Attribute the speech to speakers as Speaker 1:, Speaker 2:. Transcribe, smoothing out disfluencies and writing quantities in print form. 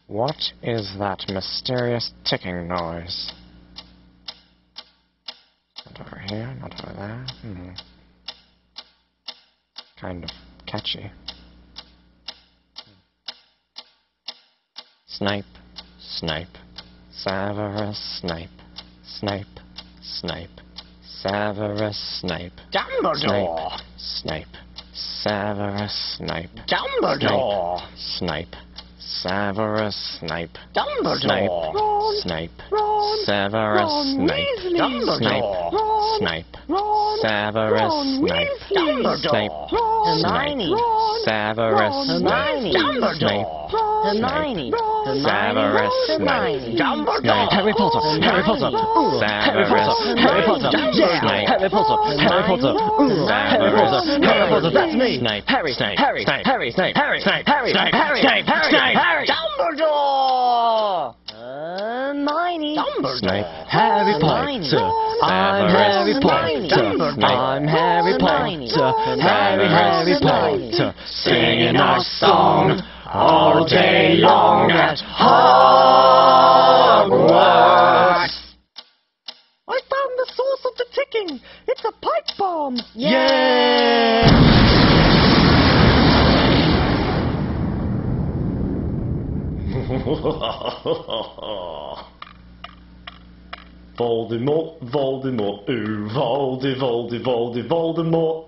Speaker 1: What is that mysterious ticking noise? Not over here, not over there. Kind of catchy. Snipe, Snipe, Severus Snape, Snape, Snape, Severus Snape,
Speaker 2: Dumbledore!
Speaker 1: Snape, Severus Snape,
Speaker 2: Dumbledore!
Speaker 1: Snape, Severus Snape,
Speaker 2: Dumbledore!
Speaker 1: Snape,
Speaker 2: Ron!
Speaker 1: Severus
Speaker 2: Ron
Speaker 1: Snape,
Speaker 2: Weasley!
Speaker 1: Snape,
Speaker 2: Ron!
Speaker 1: Snape,
Speaker 2: Ron!
Speaker 1: Severus
Speaker 2: Ron
Speaker 1: Snape,
Speaker 2: Weasley!
Speaker 1: Snape,
Speaker 2: Ron!
Speaker 1: Hermione,
Speaker 2: Ron!
Speaker 1: Severus
Speaker 2: Hermione!
Speaker 1: Snape,
Speaker 2: Dumbledore!
Speaker 1: Hermione,
Speaker 2: Hermione!
Speaker 1: Severus
Speaker 2: Hermione!
Speaker 1: Snape,
Speaker 2: Dumbledore!
Speaker 1: Harry Potter, Harry Potter, Harry Potter, Harry Potter,
Speaker 2: Yeah.
Speaker 1: Harry Potter, Harry Potter, Harry Potter, Harry Potter, that's me,
Speaker 2: Snape,
Speaker 1: Harry,
Speaker 2: Snape,
Speaker 1: Harry,
Speaker 2: Snape,
Speaker 1: Harry,
Speaker 2: Snape,
Speaker 1: Harry,
Speaker 2: Snape,
Speaker 1: Harry,
Speaker 2: Snape,
Speaker 1: Harry,
Speaker 2: Snape,
Speaker 1: Harry,
Speaker 2: Harry,
Speaker 1: Dumbledore,
Speaker 2: Hermione!
Speaker 1: Snape,
Speaker 2: Harry
Speaker 1: Potter,
Speaker 2: I'm Harry Potter.
Speaker 1: I'm Harry Potter,
Speaker 2: Harry
Speaker 1: Potter,
Speaker 2: singing our song all day long at Hogwarts. I found the source of the ticking. It's a pipe bomb.
Speaker 1: Yay!
Speaker 2: Voldemort, Voldemort, ooh, Voldemort.